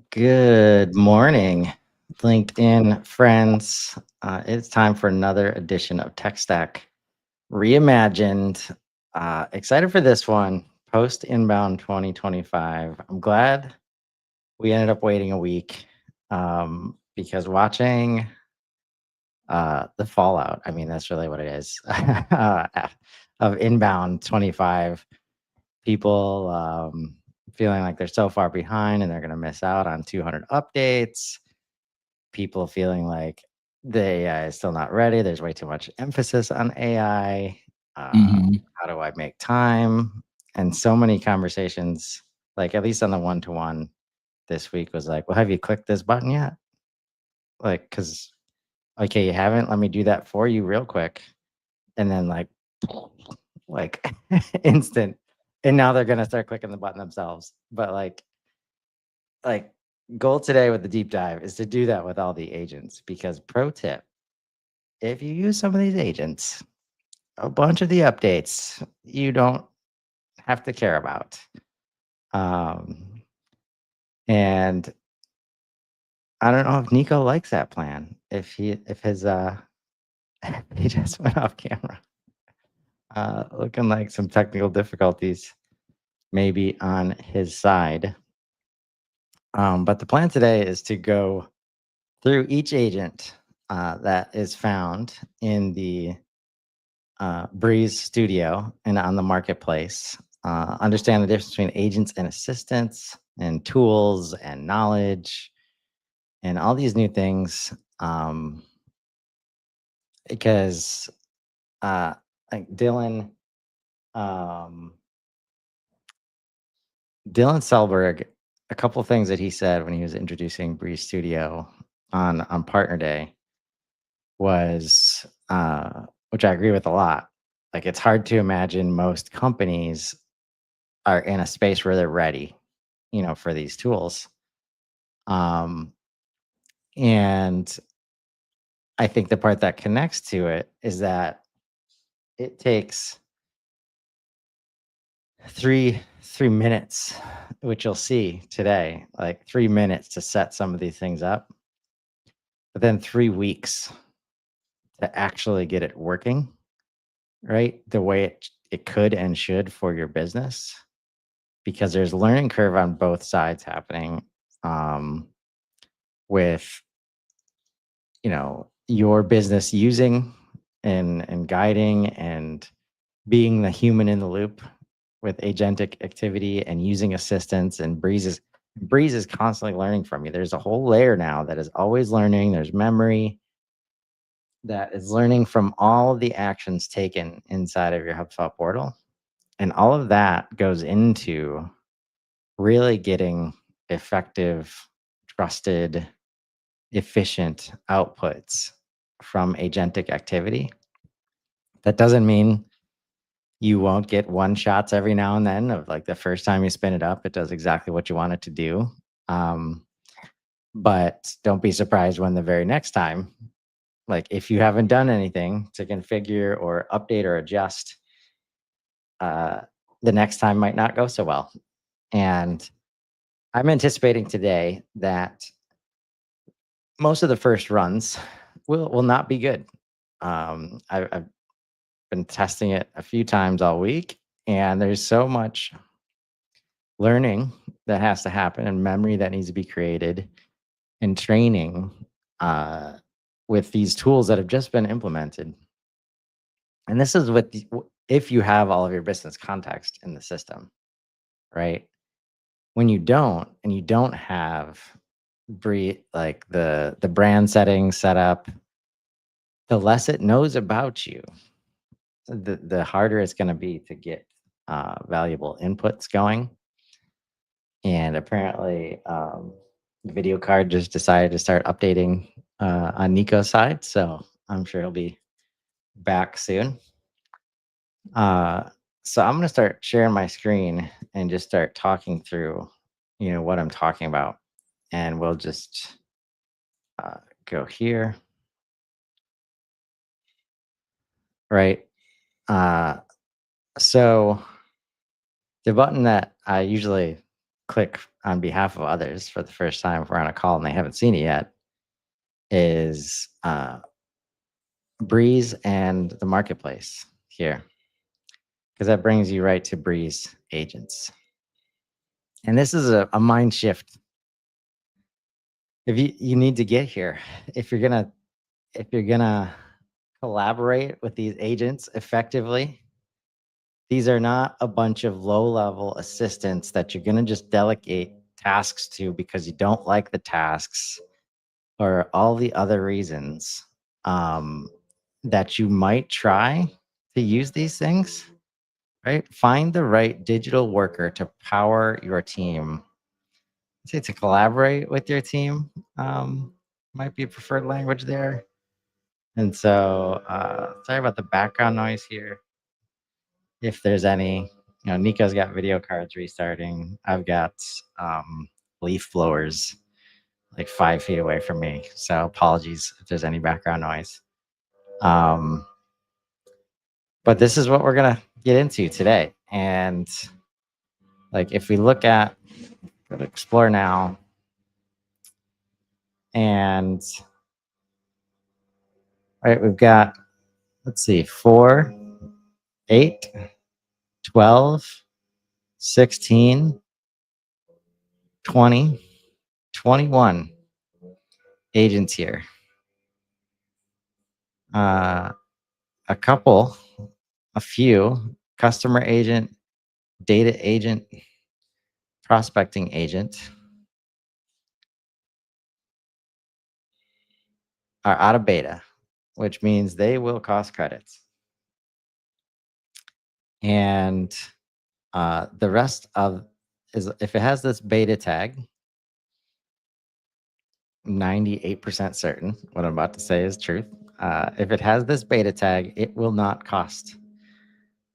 Good morning, LinkedIn friends. It's time for another edition of Tech Stack Reimagined. Excited for this one, post inbound 2025. I'm glad we ended up waiting a week because watching the fallout, I mean, that's really what it is, of inbound 25, people feeling like they're so far behind and they're going to miss out on 200 updates, people feeling like the AI is still not ready. There's way too much emphasis on AI. Mhm. How do I make time? And so many conversations, like at least on the one-to-one this week, was like, well, have you clicked this button yet? Like, because, okay, you haven't. Let me do that for you real quick. And then, like instant. And now they're going to start clicking the button themselves. But like, goal today with the deep dive is to do that with all the agents because pro tip, if you use some of these agents, a bunch of the updates you don't have to care about. Um, and I don't know if Nico likes that plan. If his he just went off camera, looking like some technical difficulties maybe on his side. But the plan today is to go through each agent that is found in the Breeze Studio and on the marketplace. Understand the difference between agents and assistants and tools and knowledge and all these new things. Because like um, Dylan Selberg, a couple things that he said when he was introducing Breeze Studio on Partner Day was, which I agree with a lot. Like it's hard to imagine most companies are in a space where they're ready, for these tools. Um, and I think the part that connects to it is that it takes three minutes, which you'll see today, like 3 minutes to set some of these things up, but then 3 weeks to actually get it working, right? The way it could and should for your business, because there's a learning curve on both sides happening. Um, with your business using and guiding and being the human in the loop with agentic activity and using assistants, and Breeze is constantly learning from you. There's a whole layer now that is always learning. There's memory that is learning from all of the actions taken inside of your HubSpot portal, and all of that goes into really getting effective, trusted, efficient outputs from agentic activity. That doesn't mean you won't get one shots every now and then of like the first time you spin it up, it does exactly what you want it to do. Um, but don't be surprised when the very next time, like if you haven't done anything to configure or update or adjust, uh, the next time might not go so well. And I'm anticipating today that most of the first runs will not be good. I've been testing it a few times all week, and there's so much learning that has to happen and memory that needs to be created and training uh, with these tools that have just been implemented. And this is if you have all of your business context in the system, right? When you don't, and you don't have like the brand settings set up, the less it knows about you, the harder it's going to be to get valuable inputs going. And apparently, the video card just decided to start updating on Nico's side, so I'm sure he'll be back soon. Uh, so I'm gonna start sharing my screen and just start talking through, what I'm talking about, and we'll just go here, right? Uh, so the button that I usually click on behalf of others for the first time if we're on a call and they haven't seen it yet, is Breeze and the marketplace here, because that brings you right to Breeze agents. And this is a mind shift. If you need to get here, if you're gonna collaborate with these agents effectively, these are not a bunch of low-level assistants that you're gonna just delegate tasks to because you don't like the tasks or all the other reasons um, that you might try to use these things, right? Find the right digital worker to power your team. Say to collaborate with your team might be a preferred language there. And so, sorry about the background noise here. If there's any, Nico's got video cards restarting. I've got leaf blowers like 5 feet away from me. So apologies if there's any background noise. But this is what we're gonna get into today. And like if we look at go to explore now, and right, we've got, let's see, 4, 8, 12, 16, 20, 21 agents here. A few customer agent, data agent, prospecting agent are out of beta, which means they will cost credits. And the rest of is if it has this beta tag, 98% certain what I'm about to say is truth. If it has this beta tag, it will not cost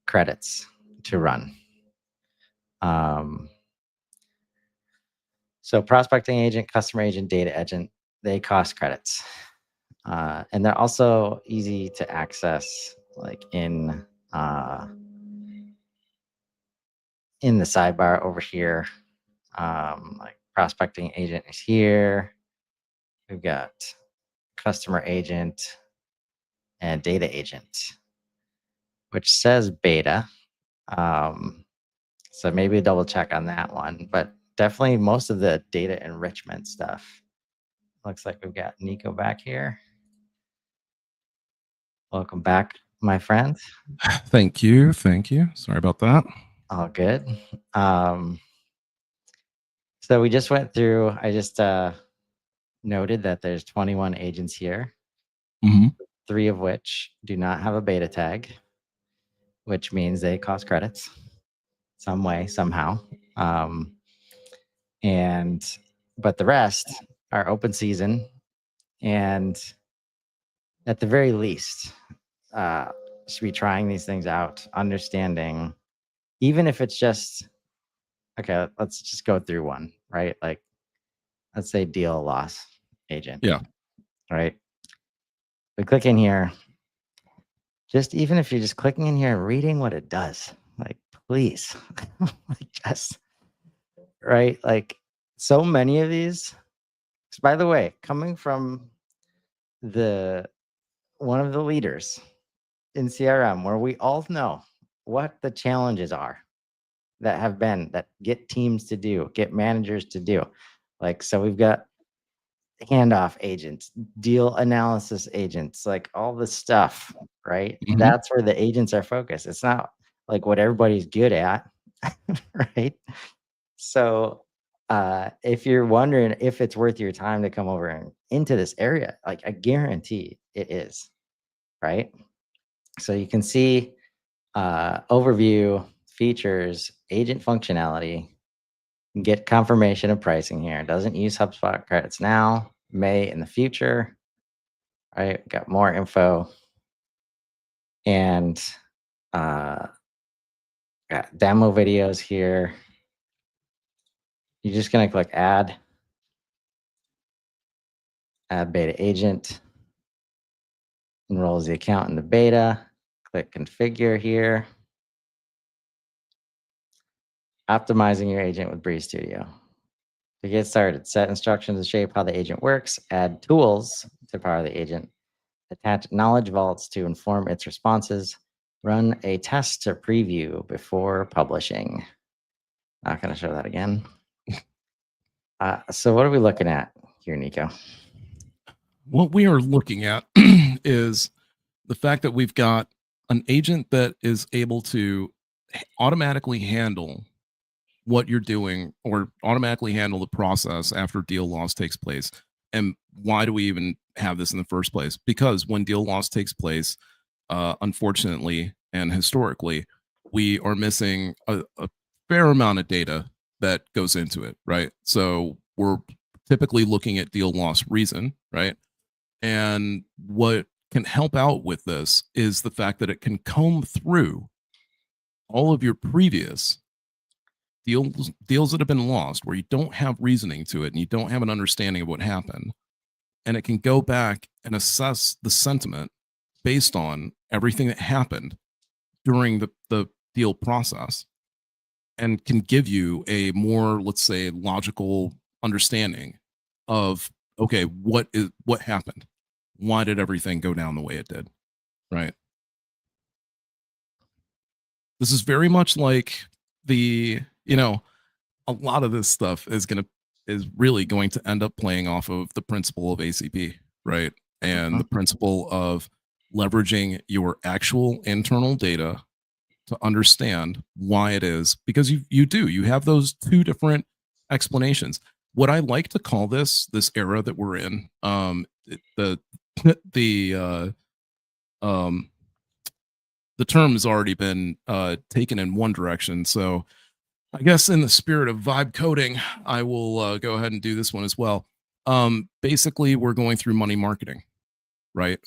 credits to run. So prospecting agent, customer agent, data agent, they cost credits. And they're also easy to access, like in the sidebar over here. Like prospecting agent is here. We've got customer agent and data agent, which says beta. So maybe double check on that one, but definitely most of the data enrichment stuff. Looks like we've got Nico back here. Welcome back, my friend. Thank you. Thank you. Sorry about that. All good. So we just went through, I just noted that there's 21 agents here, hmm 3 of which do not have a beta tag, which means they cost credits some way, somehow. But the rest are open season, and at the very least, should be trying these things out, understanding, even if it's just, okay, let's just go through one, right? Like, let's say deal loss agent, Yeah. right? We click in here, just even if you're just clicking in here and reading what it does, like, please, like, just, right? Like, so many of these, by the way, coming from the one of the leaders in CRM, where we all know what the challenges are that get teams to do, get managers to do. Like, so we've got handoff agents, deal analysis agents, like all this stuff, right? hmm That's where the agents are focused. It's not like what everybody's good at, right? So if you're wondering if it's worth your time to come over and into this area, like I guarantee it is, right? So you can see overview, features, agent functionality, get confirmation of pricing here. It doesn't use HubSpot credits now, may in the future, right? Got more info, and uh, got demo videos here. You're just gonna click add beta agent, enrolls the account in the beta, click configure here. Optimizing your agent with Breeze Studio. To get started, set instructions to shape how the agent works, add tools to power the agent, attach knowledge vaults to inform its responses, run a test to preview before publishing. Not going to show that again. So what are we looking at here, Nico? What we are looking at is the fact that we've got an agent that is able to automatically handle what you're doing or automatically handle the process after deal loss takes place. And why do we even have this in the first place? Because when deal loss takes place, unfortunately and historically, we are missing a fair amount of data that goes into it, right? So we're typically looking at deal loss reason, right? And what can help out with this is the fact that it can comb through all of your previous deals that have been lost where you don't have reasoning to it and you don't have an understanding of what happened, and it can go back and assess the sentiment based on everything that happened during the deal process, and can give you a more, let's say, logical understanding of, okay, what happened, why did everything go down the way it did, right? This is very much like the, a lot of this stuff is really going to end up playing off of the principle of ACP, right? And the principle of leveraging your actual internal data to understand why it is, because you have those two different explanations. What I like to call this era that we're in, the term has already been taken in one direction. So I guess in the spirit of vibe coding, I will go ahead and do this one as well. Basically, we're going through money marketing, right?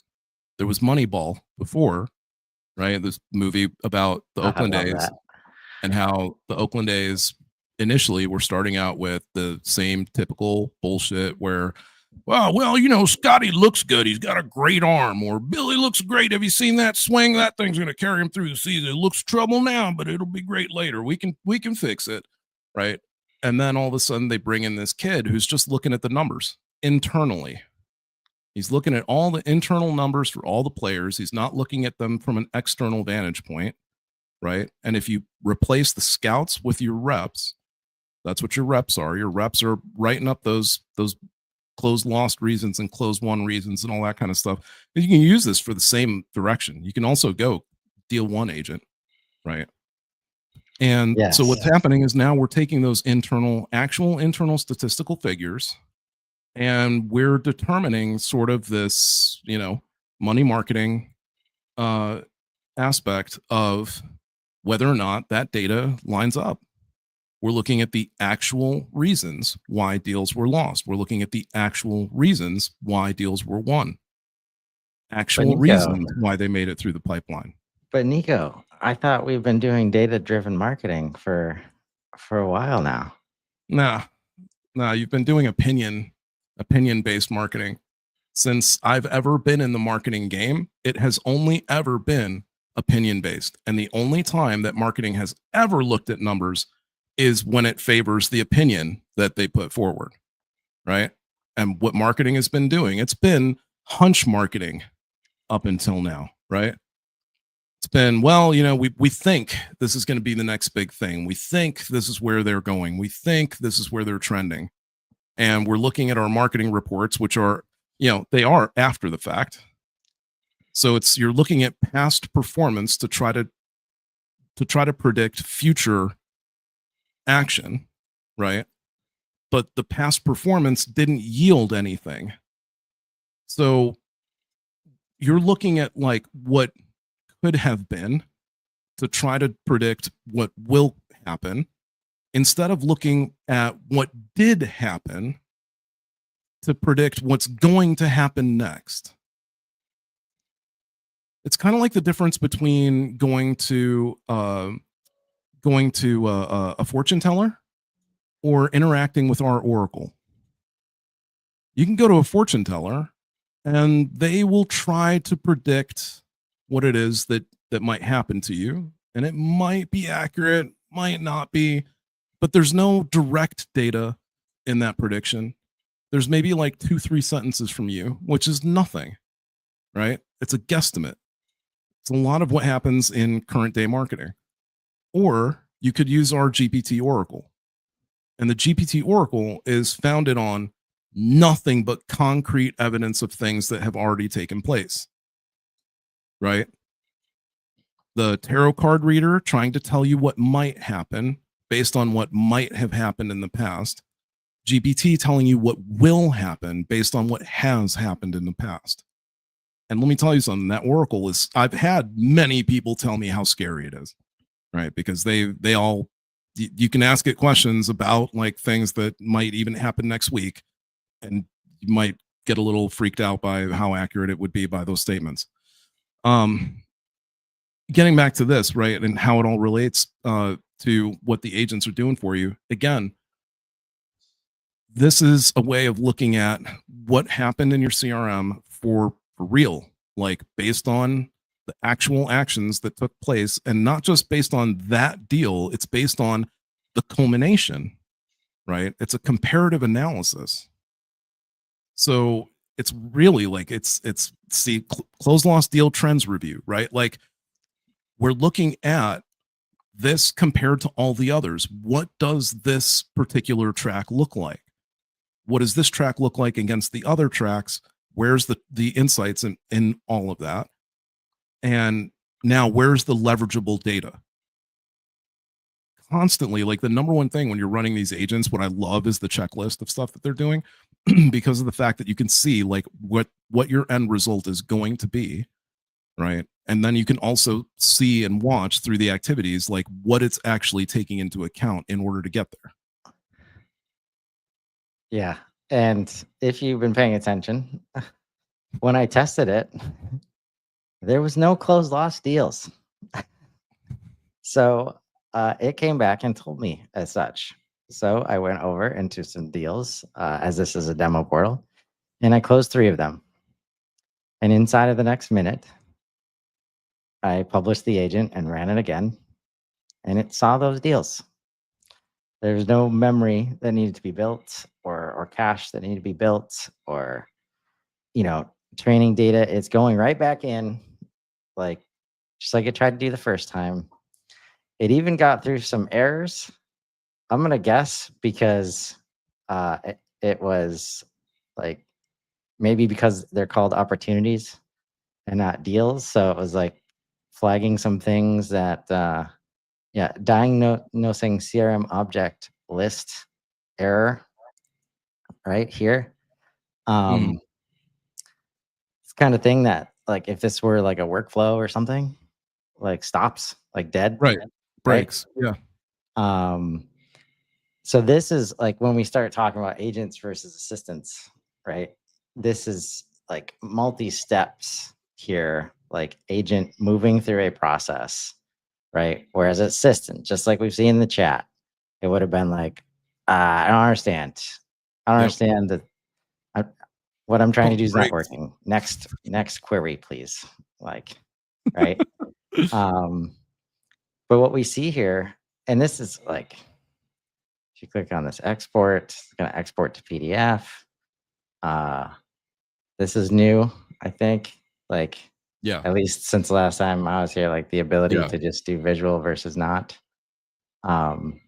There was Moneyball before, right? This movie about the Oakland A's and how the Oakland A's initially were starting out with the same typical bullshit where, well, Scotty looks good. He's got a great arm. Or Billy looks great. Have you seen that swing? That thing's going to carry him through the season. It looks trouble now, but it'll be great later. We can fix it, right? And then all of a sudden they bring in this kid who's just looking at the numbers internally. He's looking at all the internal numbers for all the players. He's not looking at them from an external vantage point, right? And if you replace the scouts with your reps, that's what your reps are. Your reps are writing up those closed lost reasons and closed won reasons and all that kind of stuff. And you can use this for the same direction. You can also go deal one agent, right? And so what's happening is now we're taking those actual internal statistical figures, and we're determining sort of this, money marketing aspect of whether or not that data lines up. We're looking at the actual reasons why deals were lost. We're looking at the actual reasons why deals were won. Actual reasons why they made it through the pipeline. But Nico, I thought we've been doing data-driven marketing for a while now. Nah, you've been doing opinion-based marketing. Since I've ever been in the marketing game, it has only ever been opinion-based. And the only time that marketing has ever looked at numbers is when it favors the opinion that they put forward, right? And what marketing has been doing, it's been hunch marketing up until now, right? It's been, we think this is going to be the next big thing. We think this is where they're going. We think this is where they're trending. And we're looking at our marketing reports, which are, they are after the fact. So you're looking at past performance to try to predict future action, right? But the past performance didn't yield anything. So you're looking at like what could have been to try to predict what will happen, instead of looking at what did happen to predict what's going to happen next. It's kind of like the difference between going to a fortune teller or interacting with our oracle. You can go to a fortune teller and they will try to predict what it is that might happen to you, and it might be accurate, might not be, but there's no direct data in that prediction. There's maybe like 2-3 sentences from you, which is nothing, right? It's a guesstimate. It's a lot of what happens in current day marketing. Or you could use our GPT Oracle. And the GPT Oracle is founded on nothing but concrete evidence of things that have already taken place, right? The tarot card reader trying to tell you what might happen based on what might have happened in the past. GPT telling you what will happen based on what has happened in the past. And let me tell you something, that Oracle is, I've had many people tell me how scary it is, right? Because they all, you can ask it questions about like things that might even happen next week, and you might get a little freaked out by how accurate it would be by those statements. Getting back to this, right, and how it all relates to what the agents are doing for you. Again, this is a way of looking at what happened in your CRM for real, like based on the actual actions that took place, and not just based on that deal. It's based on the culmination, right? It's a comparative analysis. So it's really like it's see close loss deal trends review, right? Like we're looking at this compared to all the others. What does this particular track look like? What does this track look like against the other tracks? Where's the insights in all of that? And now where's the leverageable data? Constantly, like the number one thing when you're running these agents, what I love is the checklist of stuff that they're doing because of the fact that you can see like what your end result is going to be, right? And then you can also see and watch through the activities like what it's actually taking into account in order to get there. Yeah. And if you've been paying attention, when I tested it, there was no closed loss deals. So it came back and told me as such. So I went over into some deals, as this is a demo portal, and I closed 3 of them. And inside of the next minute, I published the agent and ran it again, and it saw those deals. There's no memory that needed to be built, or cache that needed to be built, or training data. It's going right back in, like just like it tried to do the first time. It even got through some errors. I'm gonna guess because it was like maybe because they're called opportunities and not deals. So it was like flagging some things that diagnosing CRM object list error right here. Mm, It's kind of thing that like if this were like a workflow or something, like stops, like dead, right. right? Breaks. Yeah. Um, so this is like when we start talking about agents versus assistants, right? This is like multi steps here, like agent moving through a process, right? Whereas assistant, just like we've seen in the chat, it would have been like, I don't understand. I don't Yep. understand that what I'm trying to Pump do the is not brakes. working. Next query, please. Like, right? Um, but what we see here, and this is like, if you click on this export, it's going to export to PDF. This is new, I think. Like, Yeah. at least since the last time I was here, like the ability Yeah. to just do visual versus not. Um,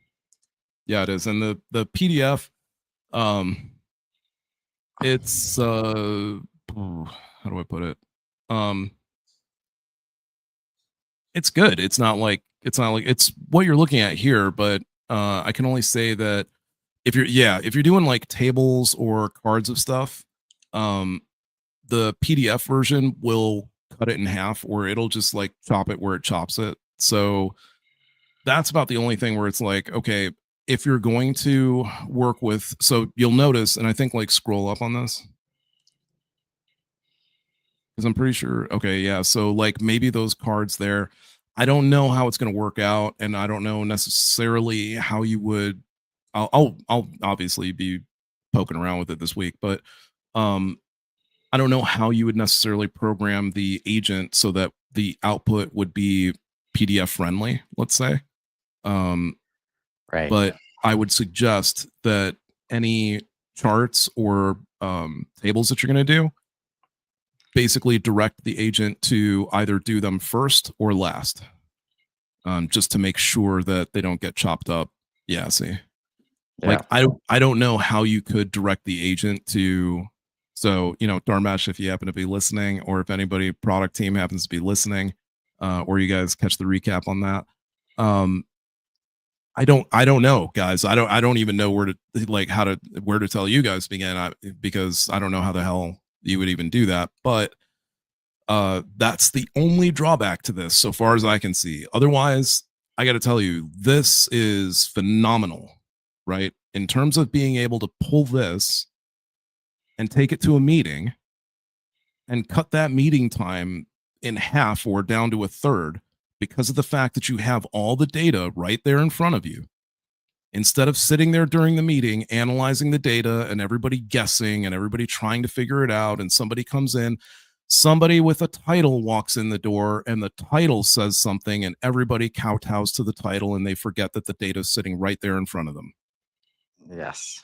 Yeah, it is. And the PDF, um, it's how do I put it? Um, it's good. It's not like it's what you're looking at here, but I can only say that if you're doing like tables or cards of stuff, um, the PDF version will cut it in half, or it'll just like chop it where it chops it. So that's about the only thing where it's like, okay, if you're going to work with, so you'll notice, and I think like scroll up on this because I'm pretty sure. Okay, yeah. So like maybe those cards there, I don't know how it's going to work out, and I don't know necessarily how you would. I'll obviously be poking around with it this week, but um, I don't know how you would necessarily program the agent so that the output would be PDF friendly. Let's say, um, right. but I would suggest that any charts or tables that you're going to do, basically direct the agent to either do them first or last, just to make sure that they don't get chopped up. Yeah, see. Yeah. Like I don't know how you could direct the agent to. So, Dharmesh, if you happen to be listening, or if anybody product team happens to be listening, or you guys catch the recap on that, I don't know, guys. I don't even know where to tell you guys to begin, because I don't know how the hell you would even do that. But that's the only drawback to this, so far as I can see. Otherwise, I got to tell you, this is phenomenal, right? In terms of being able to pull this and take it to a meeting and cut that meeting time in half or down to a third, because of the fact that you have all the data right there in front of you. Instead of sitting there during the meeting, analyzing the data and everybody guessing and everybody trying to figure it out, and somebody comes in, somebody with a title walks in the door and the title says something and everybody kowtows to the title and they forget that the data is sitting right there in front of them. Yes.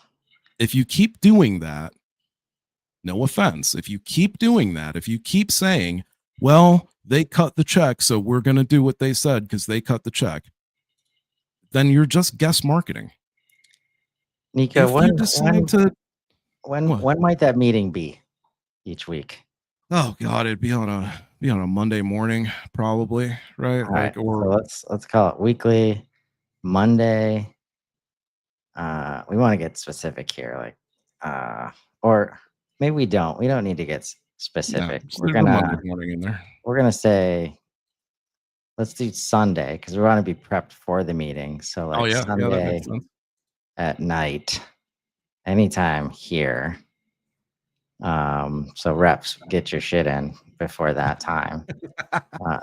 If you keep doing that, no offense, if you keep doing that, if you keep saying, well, they cut the check, so we're going to do what they said because they cut the check, then you're just guess marketing. Nico, If you decide to, when might that meeting be each week? Oh God, it'd be on a Monday morning, probably, right? All right. So let's call it weekly, Monday. We want to get specific here, or maybe we don't. We don't need to get specific. There's a Monday morning in there. We're gonna say, let's do Sunday, because we want to be prepped for the meeting. So Sunday, that makes sense. At night, anytime here. So reps, get your shit in before that time.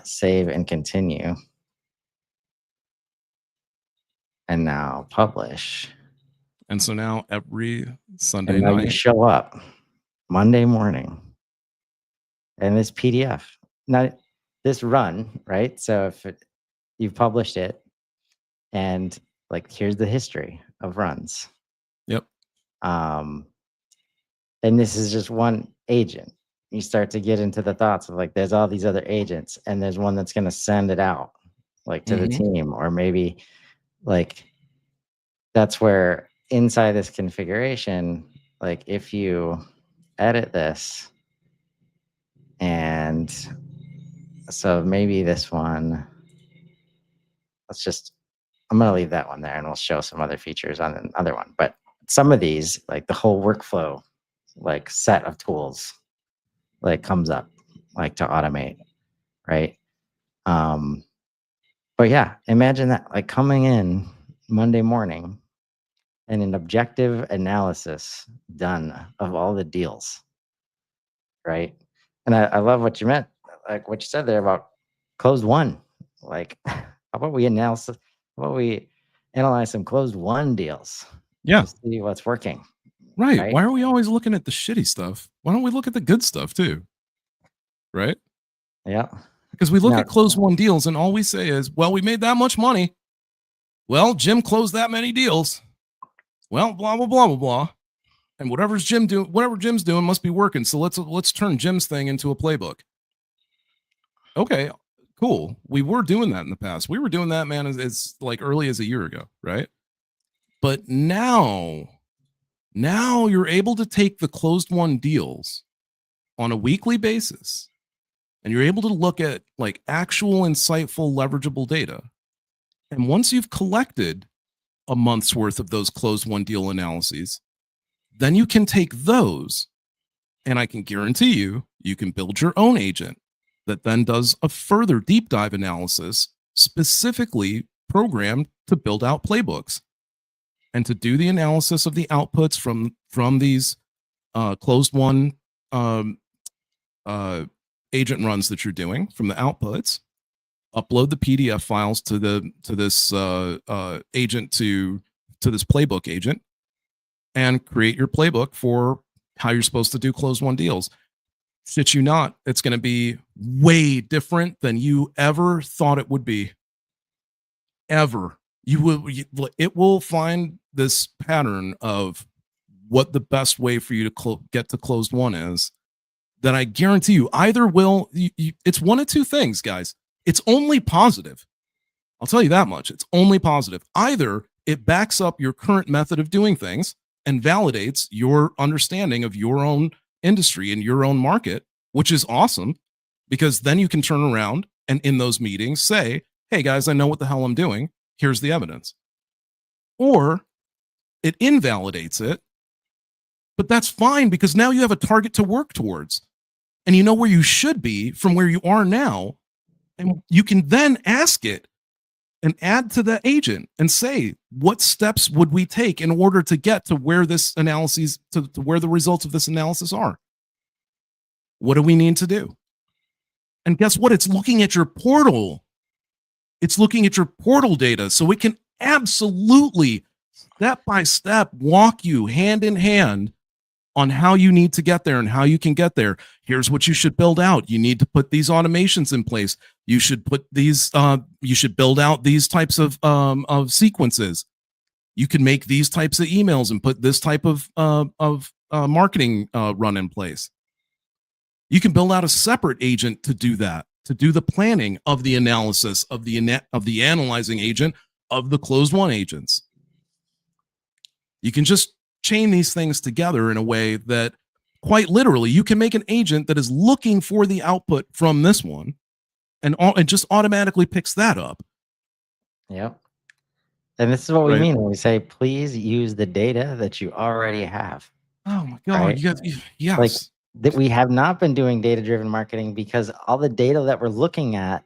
Save and continue. And now publish. And so now every Sunday and now night, you show up Monday morning, and this PDF, now this run, right? So if you've published it, and here's the history of runs. Yep. And this is just one agent. You start to get into the thoughts of there's all these other agents, and there's one that's going to send it out to the team, or maybe that's where inside this configuration, if you edit this, and so maybe this one, I'm going to leave that one there, and we'll show some other features on the other one. But some of these, the whole workflow, set of tools, comes up, to automate, right? But yeah, imagine that, coming in Monday morning and an objective analysis done of all the deals, right? And I love what you meant, what you said there about closed one. How about we analyze some closed one deals? Yeah. To see what's working. Right. Why are we always looking at the shitty stuff? Why don't we look at the good stuff too? Right? Yeah. Because we look at closed one deals and all we say is, well, we made that much money. Well, Jim closed that many deals. Well, blah, blah, blah, blah, blah. And whatever Jim's doing must be working. So let's turn Jim's thing into a playbook. Okay, cool. We were doing that in the past. We were doing that, man, as early as a year ago, right? But now you're able to take the closed one deals on a weekly basis, and you're able to look at actual insightful leverageable data. And once you've collected a month's worth of those closed one deal analyses, then you can take those, and I can guarantee you can build your own agent that then does a further deep dive analysis specifically programmed to build out playbooks and to do the analysis of the outputs from these closed one agent runs that you're doing from the outputs, upload the PDF files to this agent to this playbook agent, and create your playbook for how you're supposed to do closed one deals. Shit you not, it's going to be way different than you ever thought it would be. Ever. it will find this pattern of what the best way for you to get to closed won is. That I guarantee you, either will it's one of two things, guys. It's only positive. I'll tell you that much. It's only positive. Either it backs up your current method of doing things and validates your understanding of your own industry and your own market, which is awesome, because then you can turn around and in those meetings say, hey guys, I know what the hell I'm doing. Here's the evidence. Or it invalidates it, but that's fine because now you have a target to work towards and you know where you should be from where you are now. And you can then ask it and add to the agent and say, what steps would we take in order to get to where this analysis, to where the results of this analysis are? What do we need to do? And guess what? It's looking at your portal. It's looking at your portal data. So it can absolutely step by step walk you hand in hand on how you need to get there and how you can get there. Here's what you should build out. You need to put these automations in place. You should put these, you should build out these types of sequences. You can make these types of emails and put this type of marketing run in place. You can build out a separate agent to do that, to do the planning of the analysis of the analyzing agent of the closed won agents. You can just chain these things together in a way that quite literally you can make an agent that is looking for the output from this one and just automatically picks that up. Yep. And this is what we Right. mean when we say, please use the data that you already have. Oh my God. Right? You guys, yes. Like that we have not been doing data-driven marketing because all the data that we're looking at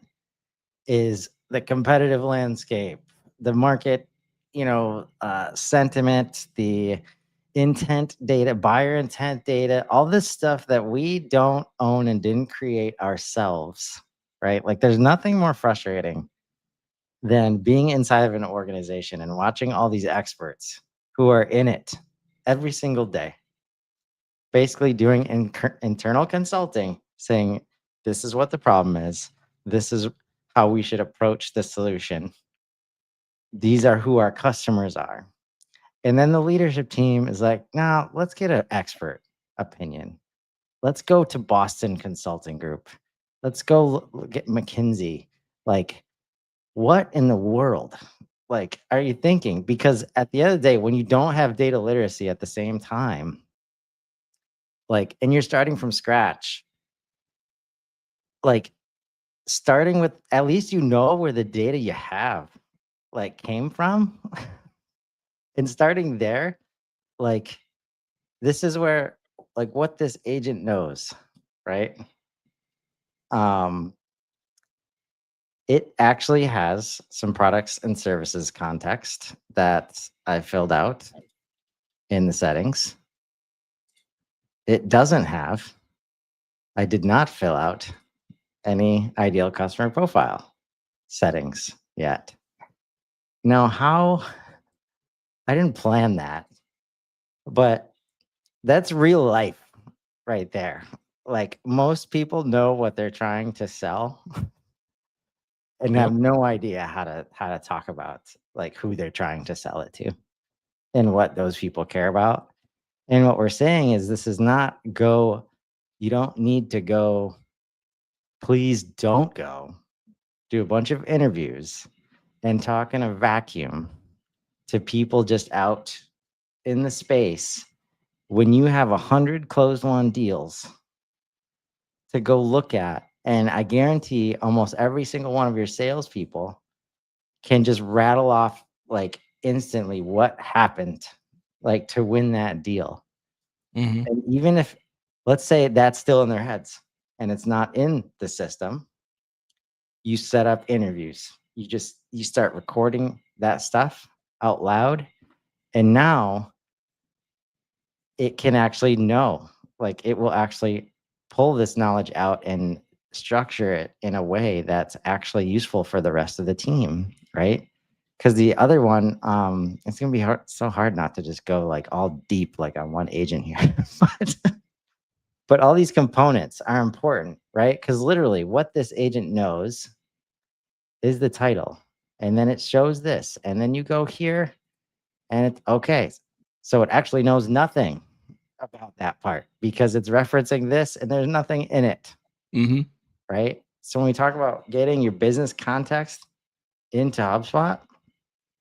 is the competitive landscape, the market, sentiment, the intent data, buyer intent data, all this stuff that we don't own and didn't create ourselves, right? Like there's nothing more frustrating than being inside of an organization and watching all these experts who are in it every single day, basically doing internal consulting, saying, this is what the problem is. This is how we should approach the solution. These are who our customers are. And then the leadership team is like, nah, let's get an expert opinion. Let's go to Boston Consulting Group. Let's go get McKinsey. Like, what in the world? Like, are you thinking? Because at the end of the day, when you don't have data literacy at the same time, like, and you're starting from scratch, like starting with, at least where the data you have like came from and starting there, like this is where like what this agent knows, right? It actually has some products and services context that I filled out in the settings. It doesn't have, I did not fill out any ideal customer profile settings yet. Now, how, I didn't plan that, but that's real life right there. Like most people know what they're trying to sell and have no idea how to talk about like who they're trying to sell it to and what those people care about. And what we're saying is this is not go, you don't need to go, please don't go do a bunch of interviews and talk in a vacuum to people just out in the space when you have 100 closed won deals to go look at. And I guarantee almost every single one of your salespeople can just rattle off like instantly what happened like to win that deal. Mm-hmm. And even if, let's say that's still in their heads and it's not in the system, you set up interviews. You start recording that stuff out loud. And now it can actually know, like it will actually pull this knowledge out and structure it in a way that's actually useful for the rest of the team, right? Because the other one, it's gonna be so hard not to just go like all deep, like on one agent here. But all these components are important, right? Because literally what this agent knows is the title and then it shows this, and then you go here, and it's okay. So it actually knows nothing about that part because it's referencing this and there's nothing in it, Mm-hmm. right? So when we talk about getting your business context into HubSpot,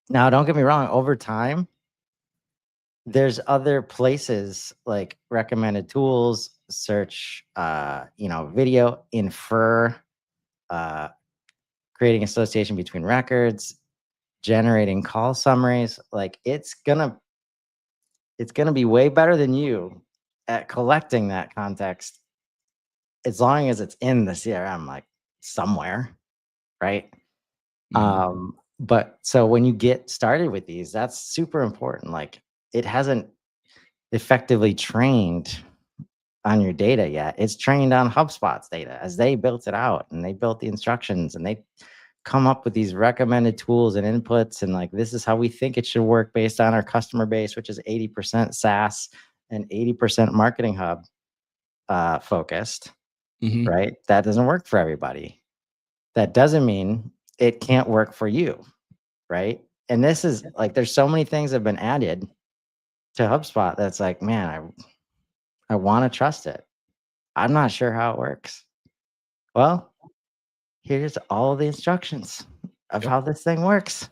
now don't get me wrong, over time, there's other places like recommended tools, search, video, infer, uh, creating association between records, generating call summaries. Like it's gonna be way better than you at collecting that context as long as it's in the CRM, like somewhere, right? Mm-hmm. But so when you get started with these, that's super important. Like it hasn't effectively trained on your data yet. It's trained on HubSpot's data as they built it out and they built the instructions and they come up with these recommended tools and inputs. And like, this is how we think it should work based on our customer base, which is 80% SaaS and 80% Marketing Hub focused, Mm-hmm. right? That doesn't work for everybody. That doesn't mean it can't work for you, right? And this is like, there's so many things that have been added to HubSpot that's like, man, I want to trust it. I'm not sure how it works. Well, here's all the instructions of Yep. how this thing works,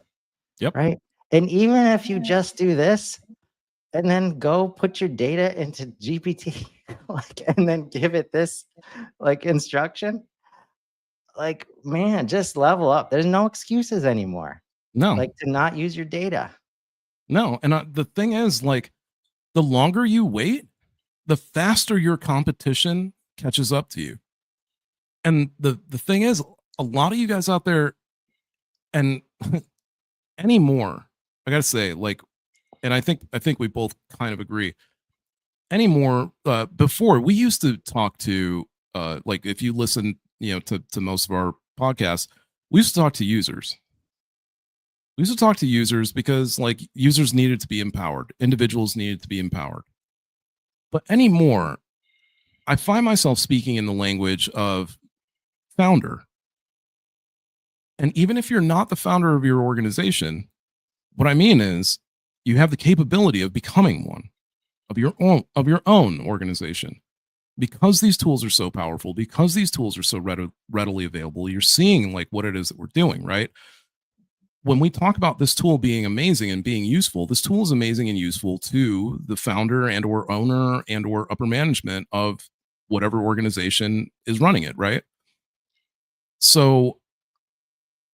Yep. right? And even if you just do this and then go put your data into GPT, like, and then give it this like instruction, like, man, just level up. There's no excuses anymore, No. like to not use your data. No. And the thing is, like, the longer you wait, the faster your competition catches up to you. And the thing is, a lot of you guys out there, and anymore, I gotta say, like, and I think we both kind of agree. Anymore, before we used to talk to, like, if you listen, to most of our podcasts, we used to talk to users. We used to talk to users because, like, users needed to be empowered, individuals needed to be empowered. But anymore, I find myself speaking in the language of founder. And even if you're not the founder of your organization, what I mean is you have the capability of becoming one of your own organization. Because these tools are so powerful, because these tools are so readily available, you're seeing like what it is that we're doing, right? When we talk about this tool being amazing and being useful, this tool is amazing and useful to the founder and or owner and or upper management of whatever organization is running it, right? So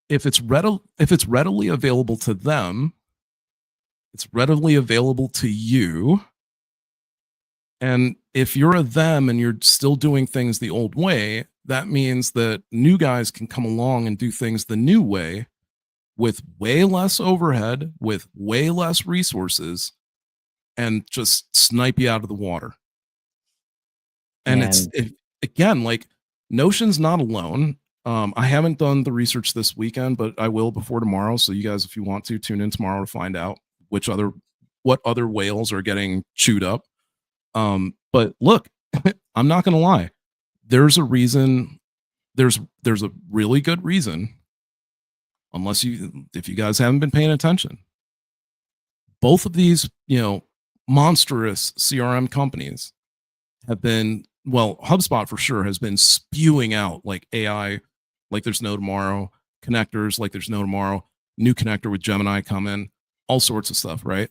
if it's readily available to them, it's readily available to you. And if you're a them and you're still doing things the old way, that means that new guys can come along and do things the new way with way less overhead, with way less resources, and just snipe you out of the water. And And again, like, Notion's not alone. I haven't done the research this weekend, but I will before tomorrow. So you guys, if you want to, tune in tomorrow to find out what other whales are getting chewed up. But look, I'm not going to lie. There's a reason. There's a really good reason. If you guys haven't been paying attention, both of these, monstrous CRM companies have been, well, HubSpot for sure has been spewing out like AI, like there's no tomorrow, connectors, like there's no tomorrow, new connector with Gemini coming, all sorts of stuff, right?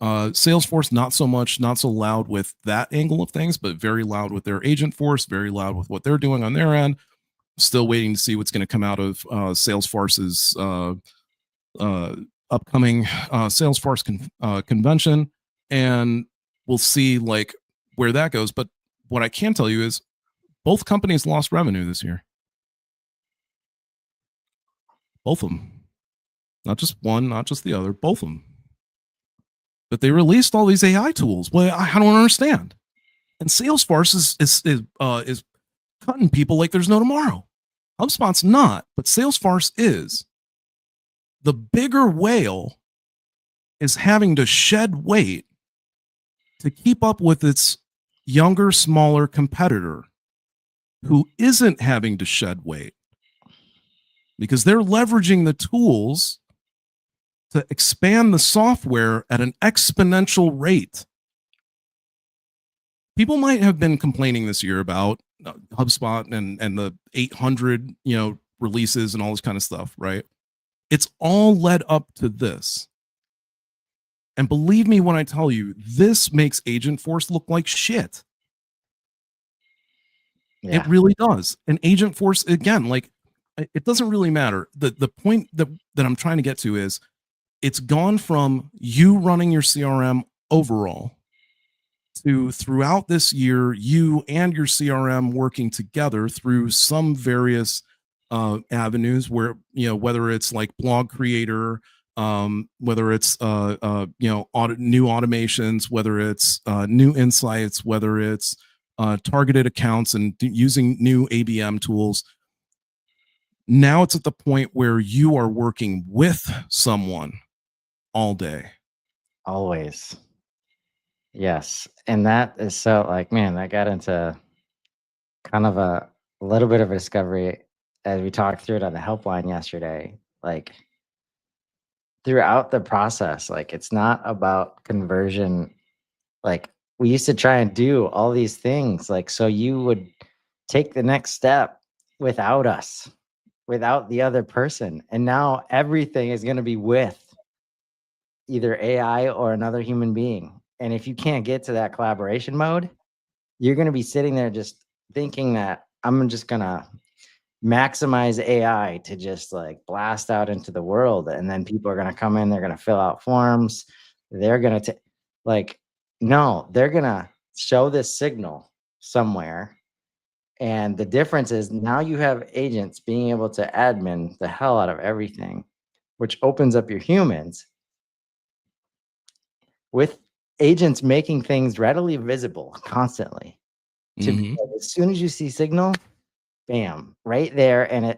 Salesforce, not so much, not so loud with that angle of things, but very loud with their agent force, very loud with what they're doing on their end. Still waiting to see what's going to come out of Salesforce's upcoming Salesforce convention, and we'll see like where that goes. But what I can tell you is both companies lost revenue this year. Both of them, not just one, not just the other, both of them. But they released all these AI tools. Well, I don't understand. And Salesforce is cutting people like there's no tomorrow. HubSpot's not, but Salesforce is. The bigger whale is having to shed weight to keep up with its younger, smaller competitor who isn't having to shed weight. because they're leveraging the tools to expand the software at an exponential rate. People might have been complaining this year about HubSpot and the 800 releases and all this kind of stuff, right? It's all led up to this. And believe me when I tell you, this makes Agentforce look like shit. Yeah. It really does. And Agentforce, again, like, it doesn't really matter. The point that I'm trying to get to is it's gone from you running your CRM overall to throughout this year, you and your CRM working together through some various avenues where, whether it's like blog creator, whether it's new automations, whether it's new insights, whether it's targeted accounts and using new ABM tools. Now it's at the point where you are working with someone all day. Always. Yes. And that is so like, man, that got into kind of a little bit of a discovery as we talked through it on the helpline yesterday. Like throughout the process, like it's not about conversion. Like we used to try and do all these things, like so you would take the next step without us, without the other person. And now everything is going to be with either AI or another human being. And if you can't get to that collaboration mode, you're going to be sitting there just thinking that I'm just going to maximize AI to just like blast out into the world. And then people are going to come in, they're going to fill out forms. They're going to like, no, they're going to show this signal somewhere. And the difference is now you have agents being able to admin the hell out of everything, which opens up your humans with agents making things readily visible constantly. To be like, as soon as you see signal, bam, right there. And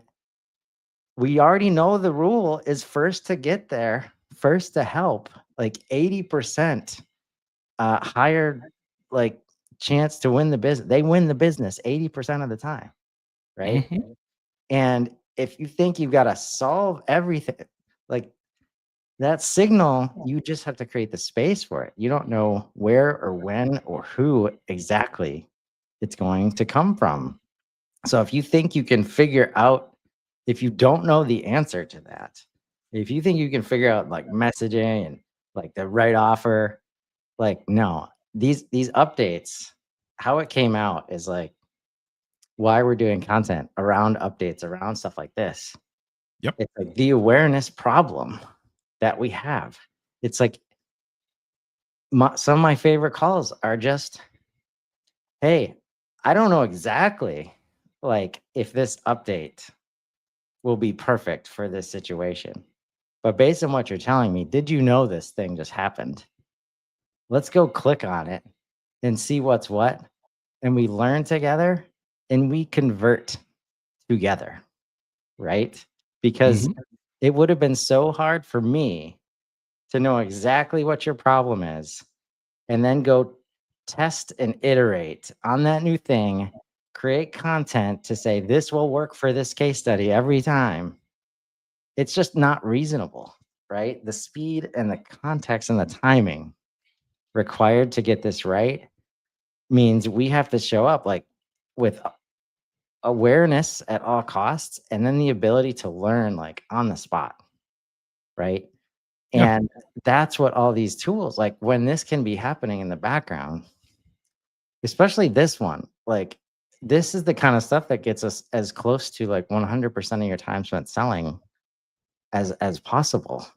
we already know the rule is first to get there, first to help. Like 80% higher like chance to win the business. They win the business 80% of the time, right? And if you think you've got to solve everything, like that signal, you just have to create the space for it. You don't know where or when or who exactly it's going to come from. So if you think you can figure out, if you don't know the answer to that, if you think you can figure out like messaging and like the right offer, like no, these updates, how it came out is like why we're doing content around updates, around stuff like this. Yep. It's like the awareness problem that we have. It's like some of my favorite calls are just, hey, I don't know exactly like if this update will be perfect for this situation. But based on what you're telling me, did you know this thing just happened? Let's go click on it and see what's what. And we learn together and we convert together, right? Because it would have been so hard for me to know exactly what your problem is and then go test and iterate on that new thing, create content to say this will work for this case study every time. It's just not reasonable, right? The speed and the context and the timing required to get this right means we have to show up like with awareness at all costs and then the ability to learn like on the spot, right? Yeah. And that's what all these tools, like when this can be happening in the background, especially this one, like this is the kind of stuff that gets us as close to like 100% of your time spent selling as possible,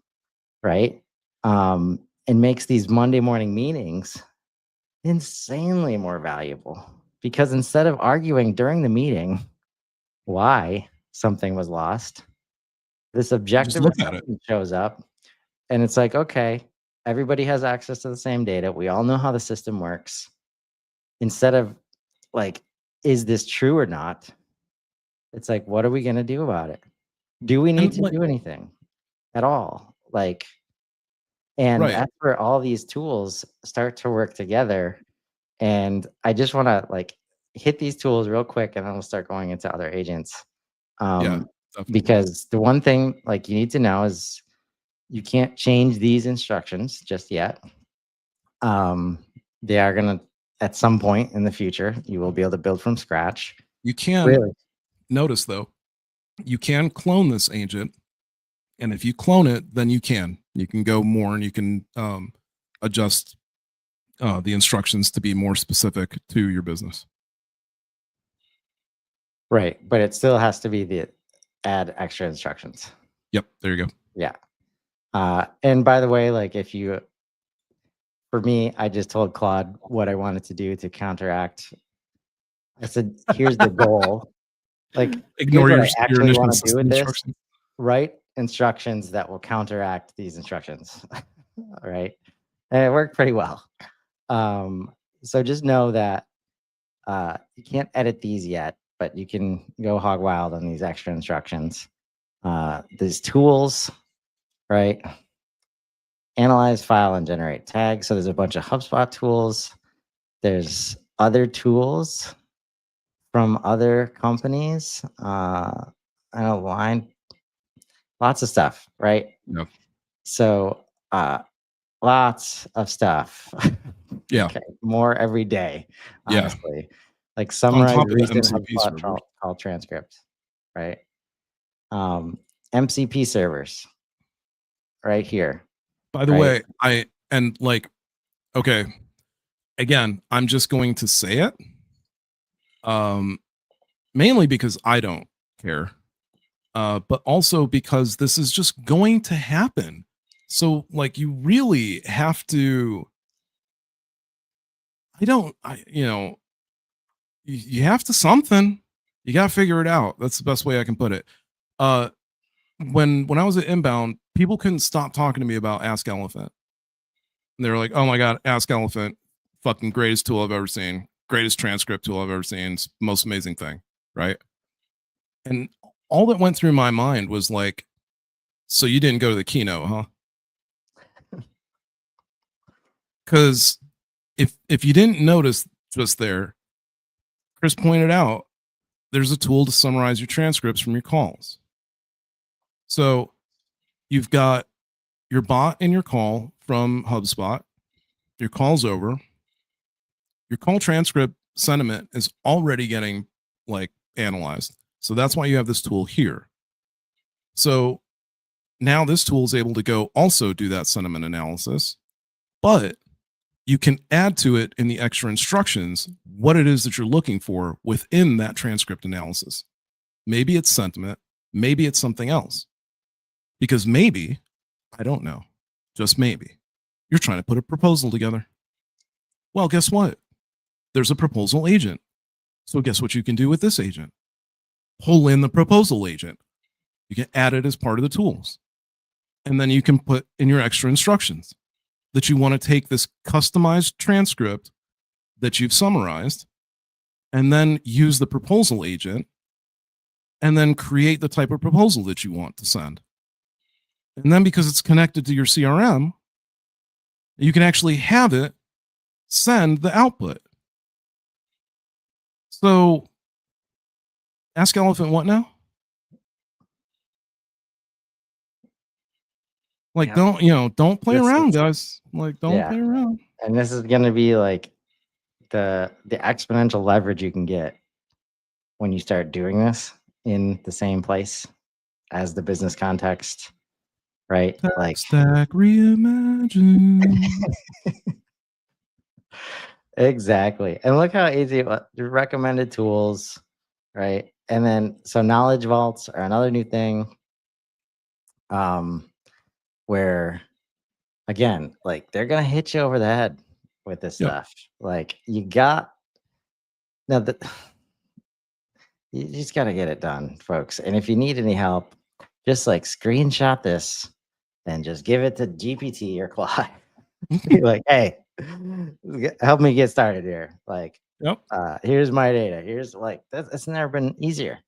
right? And makes these Monday morning meetings insanely more valuable because instead of arguing during the meeting why something was lost, this objective look at it. assessment shows up and it's like, okay, everybody has access to the same data. We all know how the system works. Instead of like, is this true or not? It's like, what are we going to do about it? Do we need to do anything at all? Like, and that's where all these tools start to work together. And I just want to like hit these tools real quick and then we'll start going into other agents. Definitely. because the one thing like you need to know is you can't change these instructions just yet. Um, they are gonna at some point in the future, you will be able to build from scratch. You can Really? notice though, you can clone this agent, and if you clone it, then you can go more and you can adjust the instructions to be more specific to your business. Right. But it still has to be the add extra instructions. Yep, there you go. Yeah. And by the way, like if you for me, I just told Claude what I wanted to do to counteract. I said, here's the goal. Like, here's Ignore what your I your actually initial want to do system with this. instructions. Write instructions that will counteract these instructions. All right. And it worked pretty well. Um, so just know that you can't edit these yet, but you can go hog wild on these extra instructions. These tools, right? Analyze, file, and generate tags. So there's a bunch of HubSpot tools. There's other tools from other companies. I don't line, lots of stuff, right? Yeah. So lots of stuff. Yeah. Okay, more every day, Yeah. honestly. Like On summarize top of the recent MCP HubSpot servers. call transcripts, right? MCP servers, right here, By the right? way, okay, again, I'm just going to say it. Um, Mainly because I don't care. But also because this is just going to happen. So like you really have to you have to something. You got to figure it out. That's the best way I can put it. Uh when I was at Inbound, people couldn't stop talking to me about Ask Elephant. And they were like, "Oh my god, Ask Elephant, fucking greatest tool I've ever seen. Greatest transcript tool I've ever seen. It's most amazing thing." Right? And all that went through my mind was like, "So you didn't go to the keynote, huh?" Cuz if you didn't notice just there, Chris pointed out there's a tool to summarize your transcripts from your calls. So you've got your bot and your call from HubSpot. Your call's over. Your call transcript sentiment is already getting like analyzed. So that's why you have this tool here. So now this tool is able to go also do that sentiment analysis, but you can add to it in the extra instructions what it is that you're looking for within that transcript analysis. Maybe it's sentiment, maybe it's something else. Because maybe, I don't know, just maybe, you're trying to put a proposal together. Well, guess what? There's a proposal agent. So guess what you can do with this agent? Pull in the proposal agent. You can add it as part of the tools. And then you can put in your extra instructions that you want to take this customized transcript that you've summarized and then use the proposal agent and then create the type of proposal that you want to send. And then because it's connected to your CRM, you can actually have it send the output. So Ask Elephant what now? Like, Yeah. don't play This around, is guys. Like, don't yeah. play around. And this is gonna be like the exponential leverage you can get when you start doing this in the same place as the business context, right? Tech Like Stack Reimagined. exactly. And look how easy the recommended tools, right? And then so knowledge vaults are another new thing. Where again, like they're gonna hit you over the head with this Yep. stuff. Like you got now that you just gotta get it done, folks. And if you need any help, just like screenshot this and just give it to GPT or Claude. Be like, hey, help me get started here. Like, Yep. here's my data. Here's like that's never been easier,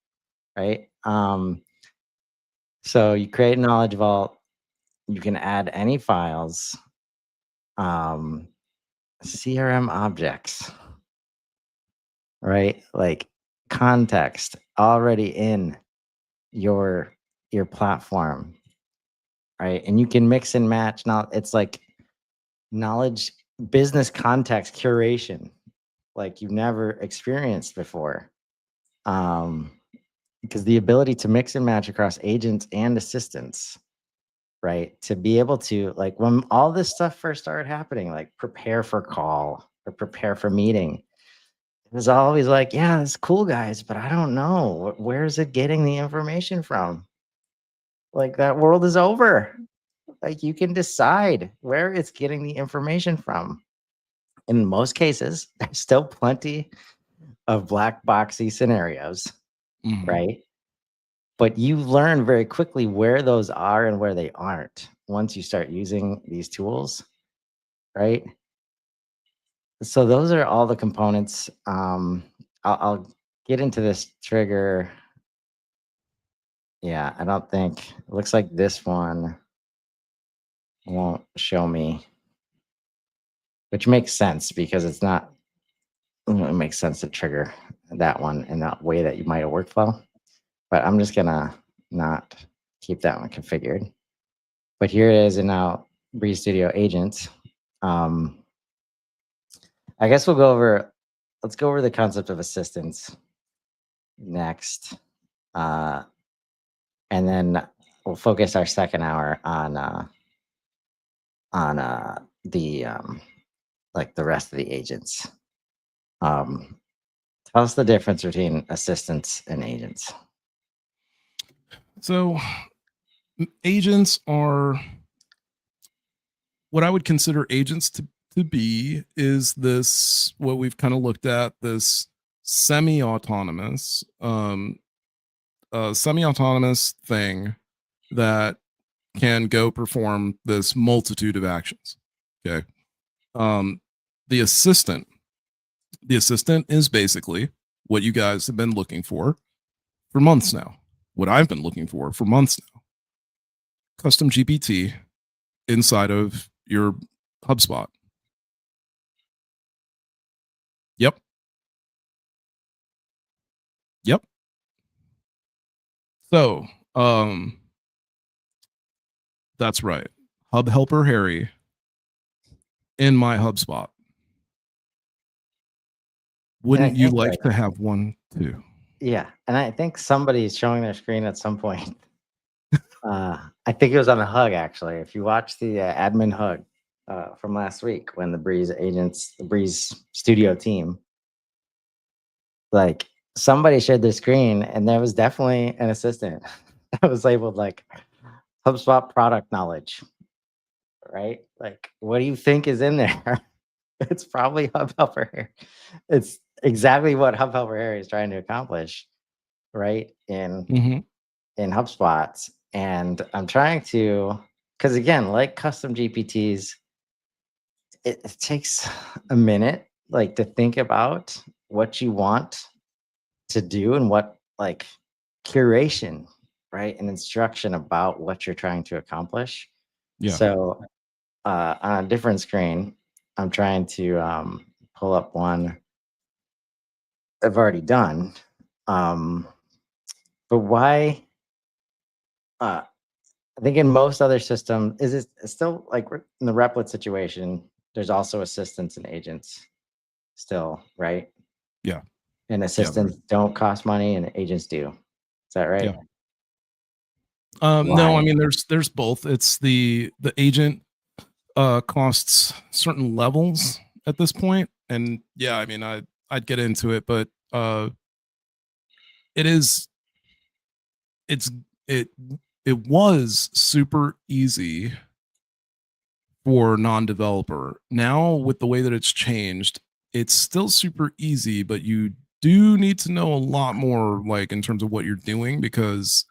right? So you create a knowledge vault, you can add any files, um, CRM objects, right? Like context already in your platform, right? And you can mix and match. Now it's like knowledge, business context curation, like you've never experienced before. Because the ability to mix and match across agents and assistants, right? To be able to, like, when all this stuff first started happening, like prepare for call or prepare for meeting, it was always like, yeah, it's cool, guys, but I don't know. Where's it getting the information from? Like, that world is over. Like, you can decide where it's getting the information from. In most cases, there's still plenty of black boxy scenarios, Mhm. right? But you learn very quickly where those are and where they aren't once you start using these tools, right? So those are all the components. I'll get into this trigger. Yeah, I don't think it looks like this one won't show me, which makes sense because it's not. It makes sense to trigger that one in that way that you might have workflow. But I'm just gonna not keep that one configured. But here it is in now Breeze Studio Agent. Um, I guess let's go over the concept of assistance next. Uh, and then we'll focus our second hour on the like the rest of the agents. Um, Tell us the difference between assistants and agents. So agents are what I would consider agents to be is this what we've kind of looked at, this semi-autonomous semi-autonomous thing that can go perform this multitude of actions. Okay. Um, the assistant, the assistant is basically what you guys have been looking for months now. What I've been looking for months now. Custom GPT inside of your HubSpot. Yep. Yep. So, that's right. Hub Helper Harry in my HubSpot. And I Wouldn't you think like like, to have one too? yeah, and I think somebody's showing their screen at some point. I think it was on the hug actually. If you watch the admin hug from last week when the Breeze Studio team, like somebody shared their screen and there was definitely an assistant that was labeled like HubSpot product knowledge, right? Like, what do you think is in there? It's probably Hub Helper Harry. It's exactly what Hub Helper Harry is trying to accomplish, right? Mm-hmm. In HubSpot. And I'm trying to, because again, like custom GPTs, it takes a minute like to think about what you want to do and what like curation, right? And instruction about what you're trying to accomplish. Yeah. So on a different screen, I'm trying to pull up one I've already done. Um, but why? Uh, I think in most other systems, is it still like in the Replit situation? There's also assistants and agents still, right? Yeah. And Yeah. assistants don't cost money, and agents do. Is that right? Yeah. No, I Why? mean there's both. It's the agent costs certain levels at this point, and yeah, I mean I'd get into it, but it is it's it it was super easy for non-developer. Now with the way that it's changed, it's still super easy, but you do need to know a lot more like in terms of what you're doing because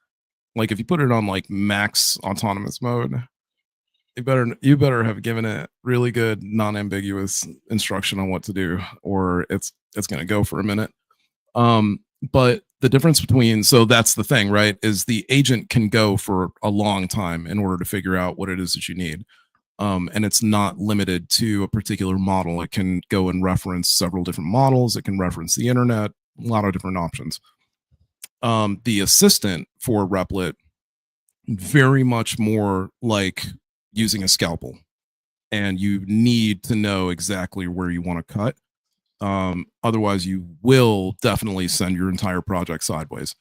like if you put it on like max autonomous mode, you better have given it really good non-ambiguous instruction on what to do or it's going to go for a minute. But the difference between so that's the thing, right? Is the agent can go for a long time in order to figure out what it is that you need. And it's not limited to a particular model. It can go and reference several different models. It can reference the internet, a lot of different options. The assistant for Replit very much more like using a scalpel, and you need to know exactly where you want to cut. Otherwise, you will definitely send your entire project sideways.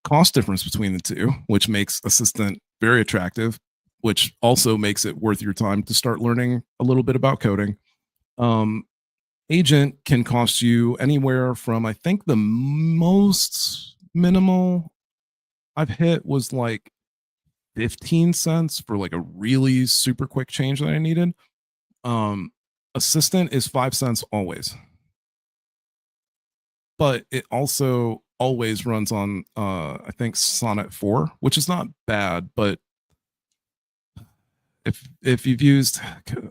Cost difference between the two, which makes Assistant very attractive, which also makes it worth your time to start learning a little bit about coding. Agent can cost you anywhere from, I think the most minimal I've hit was like 15 cents for like a really super quick change that I needed. Assistant is 5 cents always. But it also always runs on I think Sonnet 4, which is not bad, but if you've used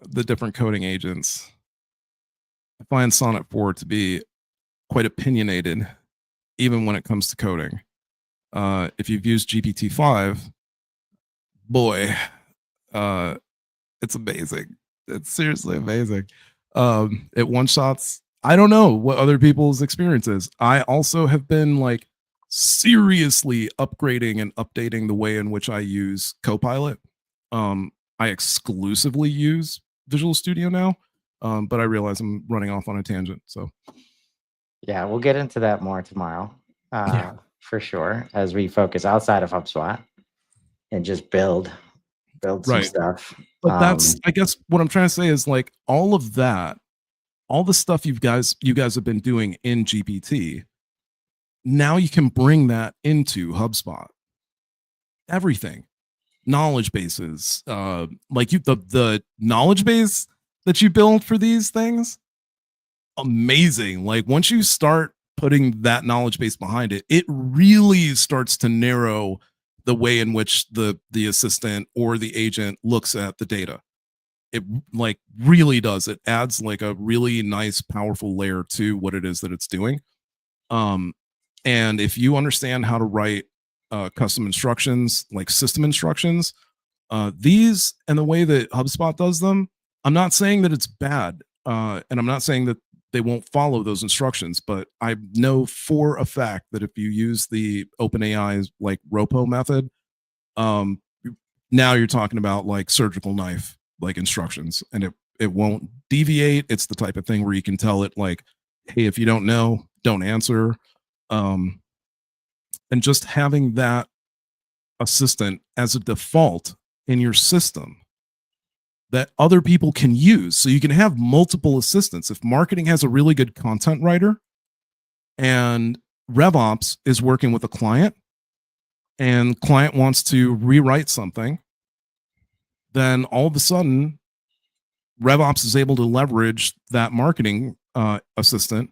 the different coding agents, I find Sonnet 4 to be quite opinionated, even when it comes to coding. If you've used GPT-5, boy, it's amazing. It's seriously amazing. It one-shots. I don't know what other people's experience is. I also have been like seriously upgrading and updating the way in which I use Copilot. I exclusively use Visual Studio now, but I realize I'm running off on a tangent. So Yeah, we'll get into that more tomorrow, Yeah. for sure, as we focus outside of HubSpot and just build some Right. stuff. But that's, I guess what I'm trying to say is like all of that, all the stuff you guys have been doing in GPT, now you can bring that into HubSpot. Everything. Knowledge bases, like the knowledge base that you build for these things, amazing. Like once you start putting that knowledge base behind it, it really starts to narrow the way in which the assistant or the agent looks at the data. It like really does. It adds like a really nice, powerful layer to what it is that it's doing. And if you understand how to write custom instructions, like system instructions, these and the way that HubSpot does them, I'm not saying that it's bad, and I'm not saying that they won't follow those instructions, but I know for a fact that if you use the OpenAI's like ROPO method, um, now you're talking about like surgical knife like instructions, and it won't deviate. It's the type of thing where you can tell it like, hey, if you don't know, don't answer. And just having that assistant as a default in your system that other people can use. So you can have multiple assistants. If marketing has a really good content writer and RevOps is working with a client and client wants to rewrite something, then all of a sudden RevOps is able to leverage that marketing assistant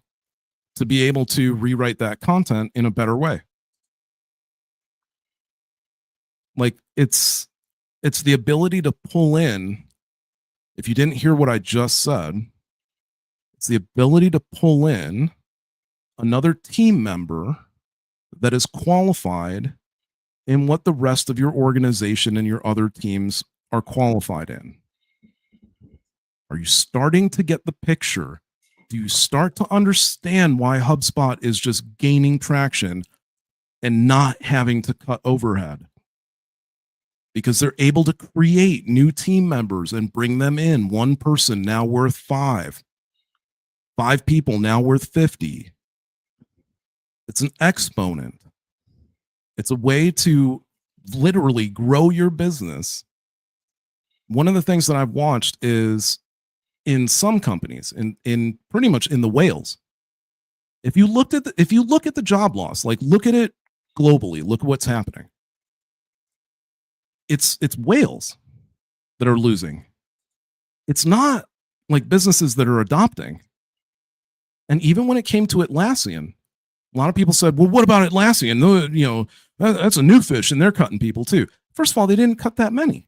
to be able to rewrite that content in a better way. Like it's the ability to pull in. If you didn't hear what I just said, it's the ability to pull in another team member that is qualified in what the rest of your organization and your other teams are qualified in. Are you starting to get the picture? Do you start to understand why HubSpot is just gaining traction and not having to cut overhead? Because they're able to create new team members and bring them in. One person now worth 5. 5 people now worth 50. It's an exponent. It's a way to literally grow your business. One of the things that I've watched is in some companies, in pretty much in the whales, if you look at the job loss, like look at it globally, look at what's happening. It's whales that are losing. It's not like businesses that are adopting. And even when it came to Atlassian, a lot of people said, well, what about Atlassian? You know, that's a new fish and they're cutting people too. First of all, they didn't cut that many.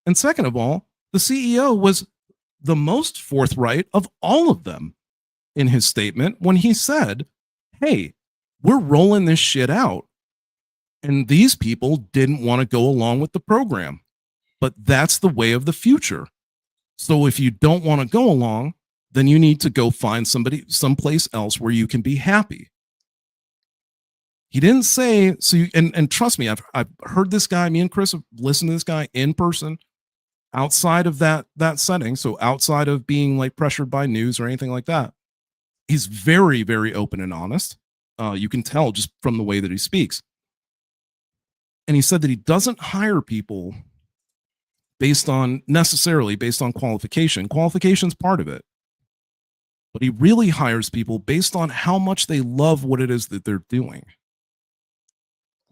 And second of all, the CEO was the most forthright of all of them in his statement when he said, hey, we're rolling this shit out. And these people didn't want to go along with the program, but that's the way of the future. So if you don't want to go along, then you need to go find someplace else where you can be happy. He didn't say so. And trust me, I've heard this guy. Me and Chris have listened to this guy in person, outside of that setting. So outside of being like pressured by news or anything like that, he's very, very open and honest. You can tell just from the way that he speaks. And he said that he doesn't hire people necessarily based on qualification. Qualification's part of it. But he really hires people based on how much they love what it is that they're doing.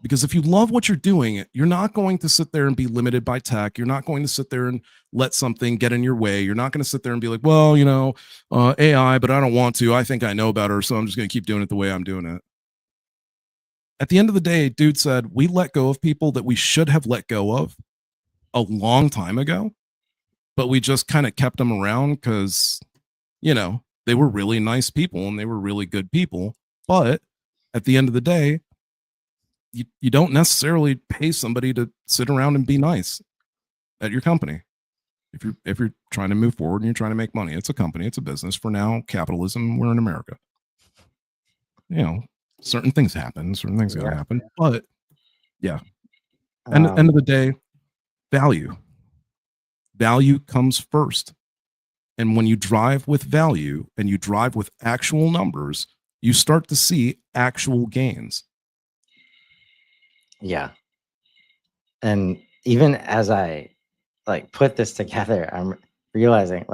Because if you love what you're doing, you're not going to sit there and be limited by tech. You're not going to sit there and let something get in your way. You're not going to sit there and be like, well, AI, but I don't want to. I think I know better, so I'm just going to keep doing it the way I'm doing it. At the end of the day, dude said, we let go of people that we should have let go of a long time ago, but we just kind of kept them around because, they were really nice people and they were really good people. But at the end of the day, you don't necessarily pay somebody to sit around and be nice at your company. If you're trying to move forward and you're trying to make money, it's a company, it's a business. For now, capitalism, we're in America. Certain things happen, certain things gotta happen. But yeah. And at the end of the day, value comes first. And when you drive with value and you drive with actual numbers, you start to see actual gains. Yeah. And even as I put this together, I'm realizing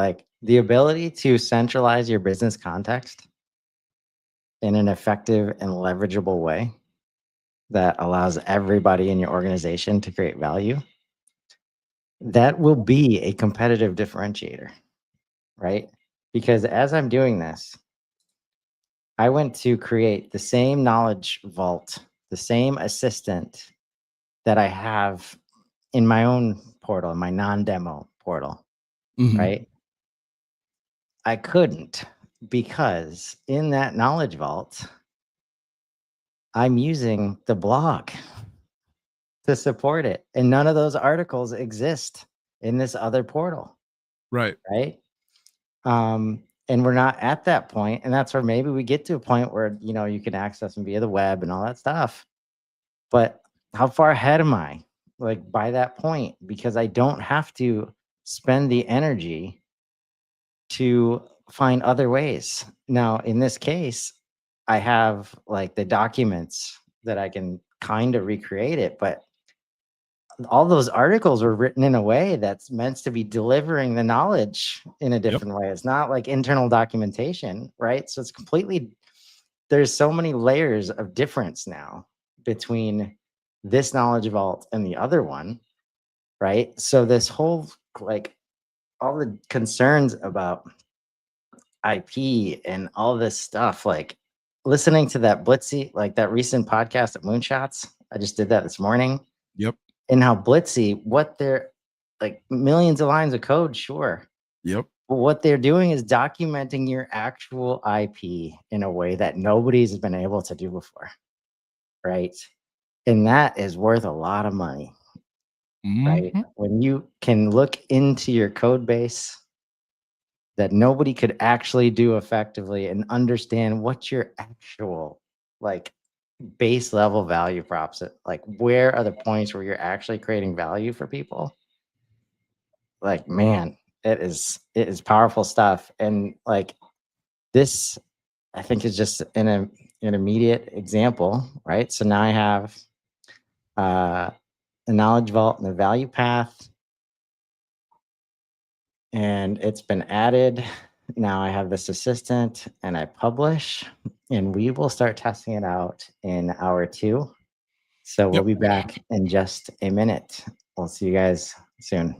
the ability to centralize your business context in an effective and leverageable way that allows everybody in your organization to create value, that will be a competitive differentiator, right? Because as I'm doing this, I went to create the same knowledge vault, the same assistant that I have in my own portal, my non-demo portal, right? I couldn't, because in that knowledge vault, I'm using the blog to support it. And none of those articles exist in this other portal. Right. And we're not at that point. And that's where maybe we get to a point where, you can access them via the web and all that stuff. But how far ahead am I by that point? Because I don't have to spend the energy to find other ways. Now, in this case, I have the documents that I can kind of recreate it, but all those articles were written in a way that's meant to be delivering the knowledge in a different way. It's not like internal documentation, right? So it's there's so many layers of difference now between this knowledge vault and the other one, right? So this whole, all the concerns about IP and all this stuff, listening to that Blitzy, that recent podcast at Moonshots, I just did that this morning. Yep. And how Blitzy, what they're millions of lines of code, sure. Yep. But what they're doing is documenting your actual IP in a way that nobody's been able to do before, right? And that is worth a lot of money, right? When you can look into your code base that nobody could actually do effectively and understand what your actual base level value props, where are the points where you're actually creating value for people, man, it is powerful stuff. And this, I think, is just an immediate example, right? So now I have a knowledge vault and a value path, and it's been added. Now I have this assistant and I publish, and we will start testing it out in hour 2. So we'll be back in just a minute. We'll see you guys soon.